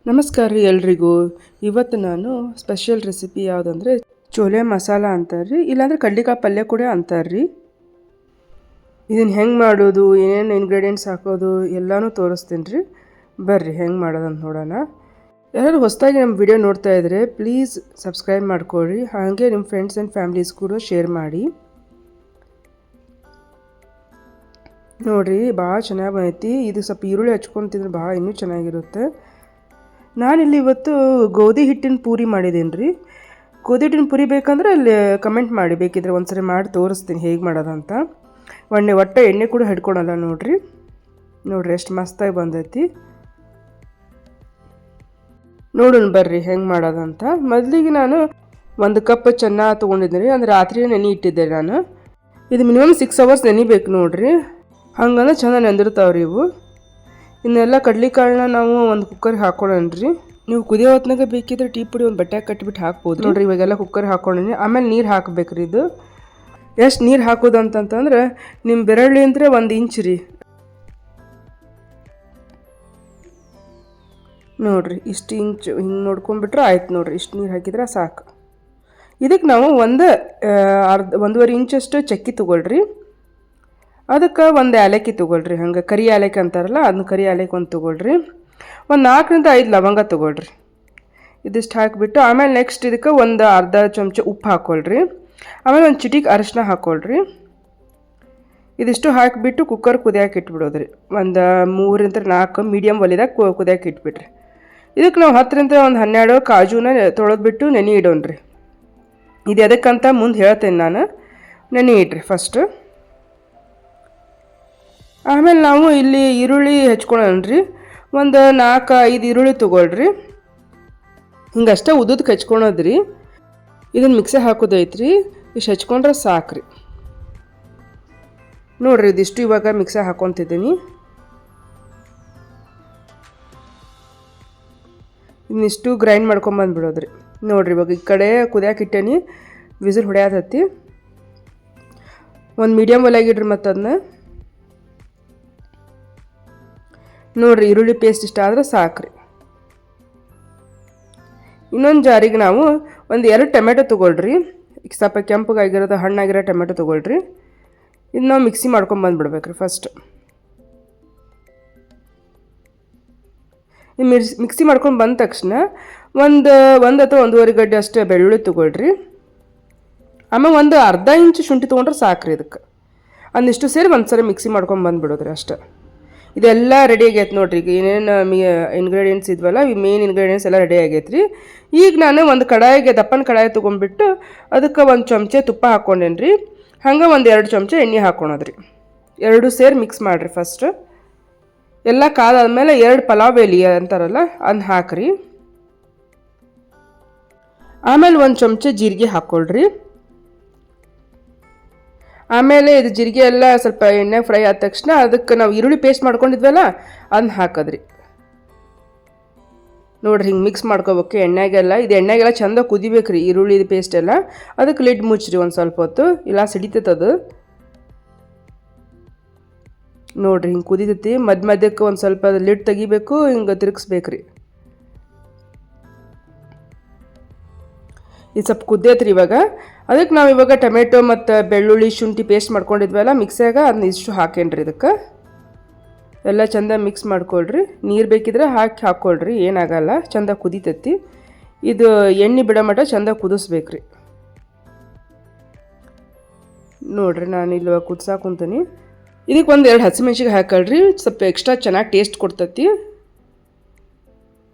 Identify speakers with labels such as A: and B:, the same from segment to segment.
A: ನಮಸ್ಕಾರ ರೀ ಎಲ್ರಿಗೂ. ಇವತ್ತು ನಾನು ಸ್ಪೆಷಲ್ ರೆಸಿಪಿ ಯಾವುದಂದ್ರೆ ಚೋಲೆ ಮಸಾಲ ಅಂತಾರ್ರಿ, ಇಲ್ಲಾಂದ್ರೆ ಕಡ್ಲಿಕಾಯಿ ಪಲ್ಯ ಕೂಡ ಅಂತಾರ್ರಿ. ಇದನ್ನು ಹೆಂಗೆ ಮಾಡೋದು, ಏನೇನು ಇಂಗ್ರೀಡಿಯೆಂಟ್ಸ್ ಹಾಕೋದು ಎಲ್ಲನೂ ತೋರಿಸ್ತೀನಿ ರೀ. ಬರ್ರಿ ಹೆಂಗೆ ಮಾಡೋದಂತ ನೋಡೋಣ. ಯಾರು ಹೊಸದಾಗಿ ನಮ್ಮ ವಿಡಿಯೋ ನೋಡ್ತಾ ಇದ್ದರೆ ಪ್ಲೀಸ್ ಸಬ್ಸ್ಕ್ರೈಬ್ ಮಾಡ್ಕೊಳ್ಳಿ, ಹಾಗೆ ನಿಮ್ಮ ಫ್ರೆಂಡ್ಸ್ ಆ್ಯಂಡ್ ಫ್ಯಾಮಿಲೀಸ್ ಕೂಡ ಶೇರ್ ಮಾಡಿ. ನೋಡಿರಿ ಭಾಳ ಚೆನ್ನಾಗಿ ಬಂದೈತಿ. ಇದು ಸ್ವಲ್ಪ ಈರುಳ್ಳಿ ಹಚ್ಕೊಂಡು ತಿಂದ್ರೆ ಭಾಳ ಇನ್ನೂ ಚೆನ್ನಾಗಿರುತ್ತೆ. ನಾನಿಲ್ಲಿ ಇವತ್ತು ಗೋಧಿ ಹಿಟ್ಟಿನ ಪೂರಿ ಮಾಡಿದ್ದೀನಿ ರೀ. ಗೋಧಿ ಹಿಟ್ಟಿನ ಪೂರಿ ಬೇಕಂದ್ರೆ ಅಲ್ಲಿ ಕಮೆಂಟ್ ಮಾಡಿ, ಬೇಕಿದ್ರೆ ಒಂದ್ಸರಿ ಮಾಡಿ ತೋರಿಸ್ತೀನಿ ಹೇಗೆ ಮಾಡೋದಂತ. ಒಟ್ಟೆ ಎಣ್ಣೆ ಕೂಡ ಹಿಡ್ಕೊಳಲ್ಲ ನೋಡಿರಿ ಎಷ್ಟು ಮಸ್ತಾಗಿ ಬಂದೈತಿ. ನೋಡೋಣ ಬರ್ರಿ ಹೆಂಗೆ ಮಾಡೋದಂತ. ಮೊದಲಿಗೆ ನಾನು 1 ಕಪ್ ಚೆನ್ನ ತೊಗೊಂಡಿದ್ದೀನಿ ರೀ, ಅಂದರೆ ರಾತ್ರಿ ನೆನೆ ಇಟ್ಟಿದ್ದೆ ನಾನು. ಇದು ಮಿನಿಮಮ್ 6 hours ನೆನಿಬೇಕು ನೋಡಿರಿ, ಹಂಗಂದ್ರೆ ಚೆನ್ನಾಗಿ ನೆಂದಿರ್ತಾವ್ರಿ ಇವು. ಇನ್ನೆಲ್ಲ ಕಡ್ಲಿಕಾಳನ್ನ ನಾವು ಒಂದು ಕುಕ್ಕರ್ಗೆ ಹಾಕೊಳ್ಳೋಣ್ರಿ. ನೀವು ಕುದಿಯೋ ಹೊತ್ನಾಗ ಬೇಕಿದ್ರೆ ಟೀ ಪುಡಿ ಒಂದು ಬಟ್ಟೆ ಕಟ್ಟಿಬಿಟ್ಟು ಹಾಕ್ಬೋದು ನೋಡಿರಿ. ಇವಾಗೆಲ್ಲ ಕುಕ್ಕರ್ಗೆ ಹಾಕ್ಕೊಂಡಿನಿ. ಆಮೇಲೆ ನೀರು ಹಾಕಬೇಕ್ರಿ. ಇದು ಎಷ್ಟು ನೀರು ಹಾಕೋದು ಅಂತಂತಂದ್ರೆ ನಿಮ್ಮ ಬೆರಳಿ ಅಂದರೆ 1 ಇಂಚ್ ರೀ. ನೋಡಿರಿ ಇಷ್ಟು ಇಂಚು ಹಿಂಗೆ ನೋಡ್ಕೊಂಡ್ಬಿಟ್ರೆ ಆಯ್ತು ನೋಡಿರಿ. ಇಷ್ಟು ನೀರು ಹಾಕಿದ್ರೆ ಸಾಕು. ಇದಕ್ಕೆ ನಾವು 1.5 ಇಂಚಷ್ಟು ಚಕ್ಕಿ ತೊಗೊಳ್ರಿ. ಅದಕ್ಕೆ 1 ಏಲಕ್ಕಿ ತೊಗೊಳ್ರಿ, ಹಂಗೆ ಕರಿ ಏಲಕ್ಕಿ ಅಂತಾರಲ್ಲ ಅದನ್ನ ಕರಿ ಏಲಕ್ಕಿ ಒಂದು ತೊಗೊಳ್ರಿ. 4 ರಿಂದ 5 ಲವಂಗ ತೊಗೊಳ್ರಿ. ಇದಿಷ್ಟು ಹಾಕಿಬಿಟ್ಟು ಆಮೇಲೆ ನೆಕ್ಸ್ಟ್ ಇದಕ್ಕೆ ಒಂದು ಅರ್ಧ ಚಮಚ ಉಪ್ಪು ಹಾಕ್ಕೊಳ್ರಿ. ಆಮೇಲೆ ಒಂದು ಚಿಟಿಕೆ ಅರಿಶಿನ ಹಾಕ್ಕೊಳ್ರಿ. ಇದಿಷ್ಟು ಹಾಕಿಬಿಟ್ಟು ಕುಕ್ಕರ್ ಕುದಿಯೋಕೆ ಇಟ್ಬಿಡೋದ್ರಿ. ಒಂದು 3 ರಿಂದ 4 ಮೀಡಿಯಮ್ ಒಲಿದಾಗ ಕುದಿಯೋಕೆ ಇಟ್ಬಿಟ್ರಿ. ಇದಕ್ಕೆ ನಾವು 10 ರಿಂದ 12 ಕಾಜುನ ತೊಳೆದ್ಬಿಟ್ಟು ನೆನೆ ಇಡೋಣ್ರಿ. ಇದು ಎದಕ್ಕಂತ ಮುಂದೆ ಹೇಳ್ತೇನೆ ನಾನು. ನೆನೆ ಇಡ್ರಿ ಫಸ್ಟ್. ಆಮೇಲೆ ನಾವು ಇಲ್ಲಿ ಈರುಳ್ಳಿ ಹೆಚ್ಕೊಳ್ಳೋಣ್ರಿ. ಒಂದು 4-5 ಈರುಳ್ಳಿ ತೊಗೊಳ್ರಿ. ಹಿಂಗಷ್ಟೇ ಉದ್ದಕ್ಕೆ ಹೆಚ್ಕೊಳೋದ್ರಿ. ಇದನ್ನು ಮಿಕ್ಸಿಗೆ ಹಾಕೋದೈತ್ರಿ. ಇಷ್ಟು ಹೆಚ್ಕೊಂಡ್ರೆ ಸಾಕ್ರಿ. ನೋಡಿರಿ ಇದಿಷ್ಟು ಇವಾಗ ಮಿಕ್ಸಿಗೆ ಹಾಕ್ಕೊತಿದ್ದೀನಿ. ಇನ್ನಿಷ್ಟು ಗ್ರೈಂಡ್ ಮಾಡ್ಕೊಂಬಂದ್ಬಿಡೋದ್ರಿ. ನೋಡಿರಿ ಇವಾಗ ಈ ಕಡೆ ಕುದಿಯೋಕೆ ಇಟ್ಟೇನಿ, ವಿಸಿಲ್ ಹೊಡೆಯತತ್ತಿ. ಒಂದು ಮೀಡಿಯಮ್ ಒಲೆಗಿಡ್ರಿ. ಮತ್ತು ಅದನ್ನ ನೋಡಿರಿ ಈರುಳ್ಳಿ ಪೇಸ್ಟ್ ಇಷ್ಟ ಆದರೆ ಸಾಕ್ರಿ. ಇನ್ನೊಂದು ಜಾರಿಗೆ ನಾವು 2 ಟೊಮೆಟೊ ತೊಗೊಳ್ರಿ. ಸ್ವಲ್ಪ ಕೆಂಪಗಾಗಿರೋದು ಹಣ್ಣಾಗಿರೋ ಟೊಮೆಟೊ ತೊಗೊಳ್ರಿ. ಇದು ನಾವು ಮಿಕ್ಸಿ ಮಾಡ್ಕೊಂಬಂದ್ಬಿಡ್ಬೇಕ್ರಿ ಫಸ್ಟ್. ಮಿಕ್ಸಿ ಮಾಡ್ಕೊಂಡು ಬಂದ ತಕ್ಷಣ ಒಂದು ಅಥವಾ 1.5 ಗಡ್ಡೆ ಅಷ್ಟು ಬೆಳ್ಳುಳ್ಳಿ ತೊಗೊಳ್ರಿ. ಆಮೇಲೆ ಒಂದು ಅರ್ಧ ಇಂಚು ಶುಂಠಿ ತೊಗೊಂಡ್ರೆ ಸಾಕ್ರಿ. ಇದಕ್ಕೆ ಅಂದಿಷ್ಟು ಸೇರಿ ಒಂದ್ಸರಿ ಮಿಕ್ಸಿ ಮಾಡ್ಕೊಂಡು ಬಂದುಬಿಡೋದ್ರಿ ಅಷ್ಟೇ. ಇದೆಲ್ಲ ರೆಡಿ ಆಗೈತೆ ನೋಡಿರಿ. ಈಗ ಏನೇನು ಇಂಗ್ರೀಡಿಯೆಂಟ್ಸ್ ಇದ್ವಲ್ಲ, ಈ ಮೇನ್ ಇಂಗ್ರೀಡಿಯೆಂಟ್ಸ್ ಎಲ್ಲ ರೆಡಿ ಆಗೈತೆ ರೀ. ಈಗ ನಾನು ಒಂದು ಕಡಾಯಿಗೆ ದಪ್ಪನ ಕಡಾಯಿ ತೊಗೊಂಡ್ಬಿಟ್ಟು ಅದಕ್ಕೆ 1 ಚಮಚ ತುಪ್ಪ ಹಾಕ್ಕೊಂಡೇನಿ ರೀ. ಹಂಗೆ 1-2 ಚಮಚ ಎಣ್ಣೆ ಹಾಕ್ಕೊಳೋದ್ರಿ. 2 ಸೇರಿ ಮಿಕ್ಸ್ ಮಾಡಿರಿ ಫಸ್ಟ್. ಎಲ್ಲ ಕಾದಾದ್ಮೇಲೆ 2 ಪಲಾವ್ ಎಲೆ ಅಂತಾರಲ್ಲ ಅದನ್ನ ಹಾಕ್ರಿ. ಆಮೇಲೆ 1 ಚಮಚ ಜೀರಿಗೆ ಹಾಕ್ಕೊಳ್ರಿ. ಆಮೇಲೆ ಇದು ಜೀರಿಗೆ ಎಲ್ಲ ಸ್ವಲ್ಪ ಎಣ್ಣೆ ಫ್ರೈ ಆದ ತಕ್ಷಣ ಅದಕ್ಕೆ ನಾವು ಈರುಳ್ಳಿ ಪೇಸ್ಟ್ ಮಾಡ್ಕೊಂಡಿದ್ವಲ್ಲ ಅದನ್ನ ಹಾಕೋದ್ರಿ. ನೋಡಿರಿ ಹಿಂಗೆ ಮಿಕ್ಸ್ ಮಾಡ್ಕೋಬೇಕು ಎಣ್ಣೆಗೆಲ್ಲ. ಇದು ಎಣ್ಣೆಗೆಲ್ಲ ಚಂದ ಕುದಿಬೇಕು ರೀ ಈರುಳ್ಳಿ ಪೇಸ್ಟ್ ಎಲ್ಲ. ಅದಕ್ಕೆ ಲಿಡ್ ಮುಚ್ಚ್ರಿ ಒಂದು ಸ್ವಲ್ಪ ಹೊತ್ತು, ಇಲ್ಲ ಸಿಡಿತೈತದು. ನೋಡಿರಿ ಹಿಂಗೆ ಕುದಿತೈತಿ. ಮಧ್ಯಕ್ಕೆ ಒಂದು ಸ್ವಲ್ಪ ಲಿಡ್ ತೆಗಿಬೇಕು, ಹಿಂಗೆ ತಿರುಗಿಸ್ಬೇಕು ರೀ. ಇದು ಸ್ವಲ್ಪ ಕುದ್ದೈತ್ರಿ ಇವಾಗ. ಅದಕ್ಕೆ ನಾವು ಇವಾಗ ಟೊಮೆಟೊ ಮತ್ತು ಬೆಳ್ಳುಳ್ಳಿ ಶುಂಠಿ ಪೇಸ್ಟ್ ಮಾಡ್ಕೊಂಡಿದ್ವಲ್ಲ ಮಿಕ್ಸಿಯಾಗ ಅದನ್ನ ಇಷ್ಟು ಹಾಕೇನ್ರಿ. ಇದಕ್ಕೆ ಎಲ್ಲ ಚಂದ ಮಿಕ್ಸ್ ಮಾಡ್ಕೊಳ್ರಿ. ನೀರು ಬೇಕಿದ್ರೆ ಹಾಕ್ಕೊಳ್ರಿ, ಏನಾಗಲ್ಲ. ಚಂದ ಕುದಿತೈತಿ. ಇದು ಎಣ್ಣೆ ಬಿಡೋ ಮಟ್ಟ ಚಂದ ಕುದಿಸ್ಬೇಕ್ರಿ. ನೋಡಿರಿ ನಾನು ಇಲ್ಲಿ ಕುದಿಸಾಕ ಕುಂತೀನಿ. ಇದಕ್ಕೆ 1-2 ಹಸಿಮೆಣ್ಸಿಗೆ ಹಾಕೊಳ್ರಿ, ಸ್ವಲ್ಪ ಎಕ್ಸ್ಟ್ರಾ ಚೆನ್ನಾಗಿ ಟೇಸ್ಟ್ ಕೊಡ್ತೈತಿ.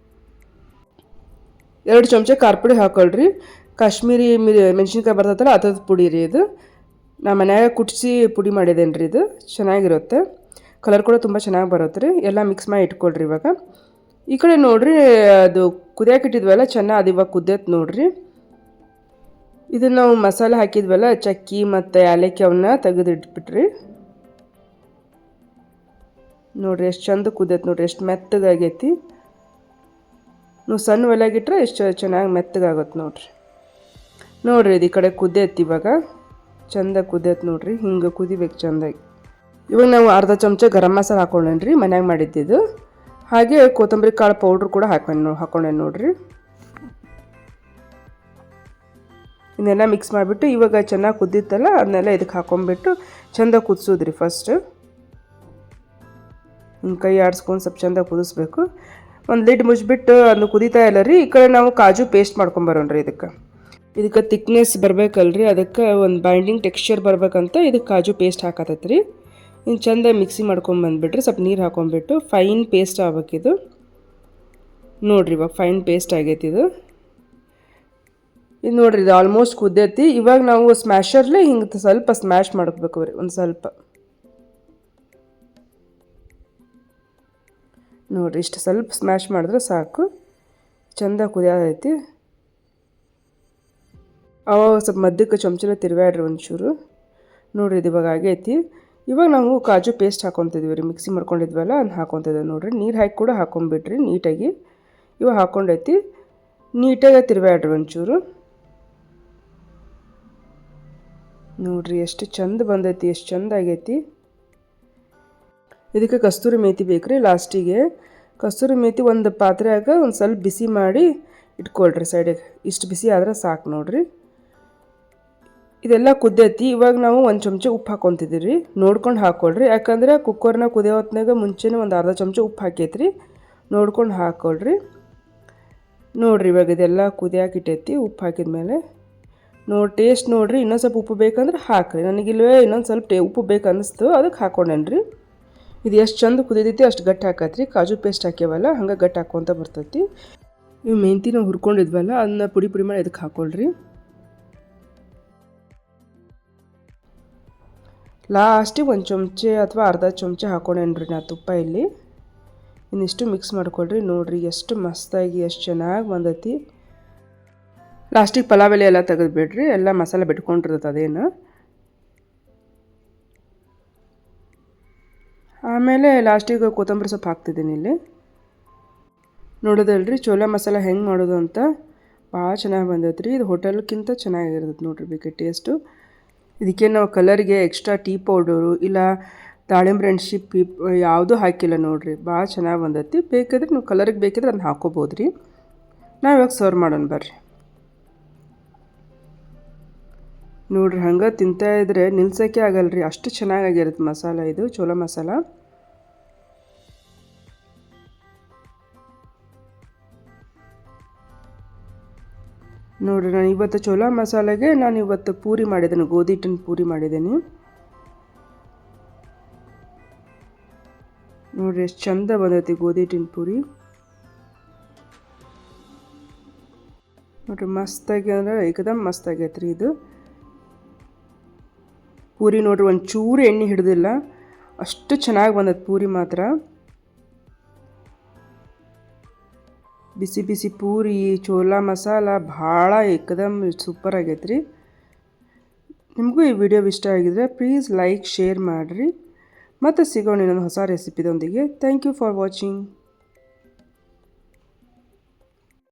A: 2 ಚಮಚ ಖಾರ ಪುಡಿ ಹಾಕೊಳ್ರಿ. ಕಾಶ್ಮೀರಿ ಮೆಣಸಿನ್ಕಾಯಿ ಬರ್ತೈತಲ್ಲ ಅದ್ರದ್ದು ಪುಡಿ ರೀ ಇದು. ನಾ ಮನ್ಯಾಗ ಕುಟ್ಸಿ ಪುಡಿ ಮಾಡಿದ್ದೇನೆ ರೀ. ಇದು ಚೆನ್ನಾಗಿರುತ್ತೆ, ಕಲರ್ ಕೂಡ ತುಂಬ ಚೆನ್ನಾಗಿ ಬರುತ್ತೆ ರೀ. ಎಲ್ಲ ಮಿಕ್ಸ್ ಮಾಡಿ ಇಟ್ಕೊಳ್ರಿ. ಇವಾಗ ಈ ಕಡೆ ನೋಡಿರಿ ಅದು ಕುದಿಯೋಕೆ ಇಟ್ಟಿದ್ವಲ್ಲ ಚೆನ್ನಾಗಿ, ಅದು ಇವಾಗ ಕುದ್ದೈತೆ ನೋಡಿರಿ. ಇದನ್ನು ನಾವು ಮಸಾಲೆ ಹಾಕಿದ್ವಲ್ಲ ಚಕ್ಕಿ ಮತ್ತು ಏಲಕ್ಕಿ ಅವನ್ನ ತೆಗೆದು ಇಟ್ಬಿಟ್ರಿ. ನೋಡಿರಿ ಎಷ್ಟು ಚಂದ ಕುದ್ದೈತೆ ನೋಡಿರಿ, ಎಷ್ಟು ಮೆತ್ತಗಾಗೈತಿ. ನೀವು ಸಣ್ಣ ಒಲೆಗಿಟ್ರೆ ಎಷ್ಟು ಚೆನ್ನಾಗಿ ಮೆತ್ತಗಾಗುತ್ತೆ ನೋಡಿರಿ. ನೋಡಿರಿ ಇದು ಈ ಕಡೆ ಕುದ್ದೈತಿ. ಇವಾಗ ಚಂದ ಕುದ್ದೈತೆ ನೋಡಿರಿ. ಹಿಂಗೆ ಕುದಿಬೇಕು ಚಂದಾಗಿ. ಇವಾಗ ನಾವು ಅರ್ಧ ಚಮಚ ಗರಂ ಮಸಾಲ ಹಾಕ್ಕೊಂಡೇನ್ರಿ, ಮನ್ಯಾಗ ಮಾಡಿದ್ದಿದ್ದು. ಹಾಗೆ ಕೊತ್ತಂಬರಿ ಕಾಳು ಪೌಡ್ರ್ ಕೂಡ ಹಾಕೊಂಡೆ ನೋಡಿರಿ. ಇದನ್ನೆಲ್ಲ ಮಿಕ್ಸ್ ಮಾಡಿಬಿಟ್ಟು ಇವಾಗ ಚೆನ್ನಾಗಿ ಕುದ್ದಿತ್ತಲ್ಲ ಅದನ್ನೆಲ್ಲ ಇದಕ್ಕೆ ಹಾಕೊಂಡ್ಬಿಟ್ಟು ಚೆಂದ ಕುದಿಸೋದ್ರಿ. ಫಸ್ಟ್ ಕೈ ಆಡಿಸ್ಕೊಂಡು ಸ್ವಲ್ಪ ಚೆಂದ ಕುದಿಸ್ಬೇಕು. ಒಂದು ಲಿಡ್ ಮುಚ್ಚಿಬಿಟ್ಟು ಅದು ಕುದೀತಾ ಇಲ್ಲ ರೀ. ಈ ಕಡೆ ನಾವು ಕಾಜು ಪೇಸ್ಟ್ ಮಾಡ್ಕೊಂಬರೋಣ್ರಿ. ಇದಕ್ಕೆ ತಿಕ್ನೆಸ್ ಬರಬೇಕಲ್ರಿ, ಅದಕ್ಕೆ ಒಂದು ಬೈಂಡಿಂಗ್ ಟೆಕ್ಸ್ಚರ್ ಬರ್ಬೇಕಂತ ಇದಕ್ಕೆ ಕಾಜು ಪೇಸ್ಟ್ ಹಾಕತ್ತೈತೆ ರೀ. ಇನ್ನು ಚೆಂದ ಮಿಕ್ಸಿ ಮಾಡ್ಕೊಂಬಂದ್ಬಿಟ್ರಿ. ಸ್ವಲ್ಪ ನೀರು ಹಾಕೊಂಡ್ಬಿಟ್ಟು ಫೈನ್ ಪೇಸ್ಟ್ ಆಗ್ಬೇಕಿದು. ನೋಡಿರಿ ಇವಾಗ ಫೈನ್ ಪೇಸ್ಟ್ ಆಗೈತಿ ಇದು ನೋಡಿರಿ. ಇದು ಆಲ್ಮೋಸ್ಟ್ ಕುದ್ದೈತಿ. ಇವಾಗ ನಾವು ಸ್ಮ್ಯಾಶರ್ಲಿ ಹಿಂಗೆ ಸ್ವಲ್ಪ ಸ್ಮ್ಯಾಶ್ ಮಾಡ್ಕೋಬೇಕು ರೀ. ಒಂದು ಸ್ವಲ್ಪ ನೋಡಿರಿ, ಇಷ್ಟು ಸ್ವಲ್ಪ ಸ್ಮ್ಯಾಶ್ ಮಾಡಿದ್ರೆ ಸಾಕು. ಚೆಂದ ಕುದಿಯೋದೈತಿ. ಅವಾಗ ಸ್ವಲ್ಪ ಮಧ್ಯಕ್ಕೆ ಚಮಚಲ ತಿರುವಾಡ್ರಿ ಒಂಚೂರು. ನೋಡಿರಿ ಇದು ಇವಾಗ ಆಗೈತಿ. ಇವಾಗ ನಾವು ಕಾಜು ಪೇಸ್ಟ್ ಹಾಕೊತಿದ್ವಿ ರೀ, ಮಿಕ್ಸಿ ಮಾಡ್ಕೊಂಡಿದ್ವಲ್ಲ ಅದನ್ನ ಹಾಕೊತಿದ್ವಿ ನೋಡಿರಿ. ನೀರು ಹಾಕಿ ಕೂಡ ಹಾಕೊಂಡ್ಬಿಟ್ರಿ ನೀಟಾಗಿ. ಇವಾಗ ಹಾಕ್ಕೊಂಡೈತಿ. ನೀಟಾಗಿ ತಿರುವಾಡ್ರಿ ಒಂಚೂರು. ನೋಡಿರಿ ಎಷ್ಟು ಚಂದ ಬಂದೈತಿ, ಎಷ್ಟು ಚಂದ ಆಗೈತಿ. ಇದಕ್ಕೆ ಕಸ್ತೂರಿ ಮೇಥಿ ಬೇಕು ರೀ ಲಾಸ್ಟಿಗೆ. ಕಸ್ತೂರಿ ಮೇಥಿ ಒಂದು ಪಾತ್ರೆಯಾಗ ಒಂದು ಸ್ವಲ್ಪ ಬಿಸಿ ಮಾಡಿ ಇಟ್ಕೊಳ್ರಿ ಸೈಡಿಗೆ. ಇಷ್ಟು ಬಿಸಿ ಆದ್ರೆ ಸಾಕು ನೋಡಿರಿ. ಇದೆಲ್ಲ ಕುದ್ದೈತಿ. ಇವಾಗ ನಾವು ಒಂದು ಚಮಚ ಉಪ್ಪು ಹಾಕೊತಿದ್ದೀವಿ. ನೋಡ್ಕೊಂಡು ಹಾಕ್ಕೊಳ್ರಿ, ಯಾಕಂದ್ರೆ ಕುಕ್ಕರ್ನ ಕುದಿಯೋ ಹೊತ್ನಾಗ ಮುಂಚೆನೇ ಒಂದು ಅರ್ಧ ಚಮಚ ಉಪ್ಪು ಹಾಕೈತ್ರಿ. ನೋಡ್ಕೊಂಡು ಹಾಕ್ಕೊಳ್ರಿ. ನೋಡಿರಿ ಇವಾಗ ಇದೆಲ್ಲ ಕುದಿಯಾಕಿಟ್ಟೈತಿ. ಉಪ್ಪು ಹಾಕಿದ್ಮೇಲೆ ಟೇಸ್ಟ್ ನೋಡಿರಿ. ಇನ್ನೊಂದು ಸ್ವಲ್ಪ ಉಪ್ಪು ಬೇಕಂದ್ರೆ ಹಾಕ್ರಿ. ನನಗಿಲ್ವೇ ಇನ್ನೊಂದು ಸ್ವಲ್ಪ ಉಪ್ಪು ಬೇಕು ಅನ್ನಿಸ್ತು, ಅದಕ್ಕೆ ಹಾಕ್ಕೊಂಡೇನ್ರಿ. ಇದು ಎಷ್ಟು ಚಂದ ಕುದಿದೈತಿ ಅಷ್ಟು ಗಟ್ಟಿ ಹಾಕತ್ರಿ. ಕಾಜು ಪೇಸ್ಟ್ ಹಾಕ್ಯವಲ್ಲ ಹಂಗೆ ಗಟ್ಟಿ ಹಾಕ್ಕೊಂತ ಬರ್ತೈತಿ. ಇವು ಮೆಂತಿ ನಾವು ಹುರ್ಕೊಂಡಿದ್ವಲ್ಲ ಅದನ್ನ ಪುಡಿ ಪುಡಿ ಮಾಡಿ ಇದಕ್ಕೆ ಹಾಕ್ಕೊಳ್ರಿ. ಲಾಸ್ಟಿಗೆ ಒಂದು ಚಮಚ ಅಥವಾ ಅರ್ಧ ಚಮಚ ಹಾಕ್ಕೊಂಡೇನ್ರಿ ನಾ ತುಪ್ಪ ಇಲ್ಲಿ. ಇನ್ನಿಷ್ಟು ಮಿಕ್ಸ್ ಮಾಡ್ಕೊಳ್ರಿ. ನೋಡಿರಿ ಎಷ್ಟು ಮಸ್ತಾಗಿ ಎಷ್ಟು ಚೆನ್ನಾಗಿ ಬಂದೈತಿ. ಲಾಸ್ಟಿಗೆ ಪಲಾವ್ ಎಲೆ ಎಲ್ಲ ತೆಗೆದುಬಿಡ್ರಿ, ಎಲ್ಲ ಮಸಾಲೆ ಬಿಟ್ಕೊಂಡಿರ್ತದೆ ಅದೇನು. ಆಮೇಲೆ ಲಾಸ್ಟಿಗೆ ಕೊತ್ತಂಬರಿ ಸೊಪ್ಪು ಹಾಕ್ತಿದ್ದೀನಿ ಇಲ್ಲಿ. ನೋಡೋದಲ್ರಿ ಚೋಲಾ ಮಸಾಲ ಹೆಂಗೆ ಮಾಡೋದು ಅಂತ. ಭಾಳ ಚೆನ್ನಾಗಿ ಬಂದೈತೆ ರೀ. ಇದು ಹೋಟೆಲ್ಗಿಂತ ಚೆನ್ನಾಗಿರ್ತದೆ ನೋಡಿರಿ ಬೇಕು ಟೇಸ್ಟು. ಇದಕ್ಕೆ ನಾವು ಕಲರ್ಗೆ ಎಕ್ಸ್ಟ್ರಾ ಟೀ ಪೌಡರು ಇಲ್ಲ ದಾಳಿಂಬ್ರೆ ಹಣ್ಣು ಯಾವುದೂ ಹಾಕಿಲ್ಲ ನೋಡಿರಿ. ಭಾಳ ಚೆನ್ನಾಗಿ ಬಂದೈತಿ. ಬೇಕಾದ್ರೆ ನೀವು ಕಲರ್ಗೆ ಬೇಕಿದ್ರೆ ಅದನ್ನ ಹಾಕ್ಕೋಬೋದು ರೀ. ನಾವು ಇವಾಗ ಸರ್ವ್ ಮಾಡೋಣ ಬರ್ರಿ. ನೋಡಿರಿ ಹಂಗೆ ತಿಂತಾಯಿದ್ರೆ ನಿಲ್ಸೋಕ್ಕೆ ಆಗಲ್ರಿ, ಅಷ್ಟು ಚೆನ್ನಾಗಿರುತ್ತೆ ಮಸಾಲ. ಇದು ಚೋಲಾ ಮಸಾಲ. ನೋಡಿರಿ ನಾನು ಇವತ್ತು ಚೋಲಾ ಮಸಾಲೆಗೆ ನಾನು ಇವತ್ತು ಪೂರಿ ಮಾಡಿದ್ದೇನೆ, ಗೋಧಿ ಹಿಟ್ಟಿನ ಪೂರಿ ಮಾಡಿದ್ದೇನೆ. ನೋಡಿರಿ ಎಷ್ಟು ಚಂದ ಬಂದೈತಿ ಗೋಧಿ ಹಿಟ್ಟಿನ ಪೂರಿ. ನೋಡಿರಿ ಮಸ್ತಾಗಿ ಅಂದರೆ ಏಕದಮ್ ಮಸ್ತ್ ಆಗೈತೆ ರೀ ಇದು ಪೂರಿ. ನೋಡಿರಿ ಒಂಚೂರು ಎಣ್ಣೆ ಹಿಡಿದಿಲ್ಲ, ಅಷ್ಟು ಚೆನ್ನಾಗಿ ಬಂದೈತೆ ಪೂರಿ ಮಾತ್ರ. ಬಿಸಿ ಬಿಸಿ ಪೂರಿ ಚೋಲಾ ಮಸಾಲ ಭಾಳ ಏಕದಮ್ ಸೂಪರ್ ಆಗೈತೆ ರೀ. ನಿಮಗೂ ಈ ವಿಡಿಯೋ ಇಷ್ಟ ಆಗಿದ್ರೆ ಪ್ಲೀಸ್ ಲೈಕ್ ಶೇರ್ ಮಾಡಿರಿ. ಮತ್ತು ಸಿಗೋಣ ಇನ್ನೊಂದು ಹೊಸ ರೆಸಿಪಿದೊಂದಿಗೆ. Thank you for watching.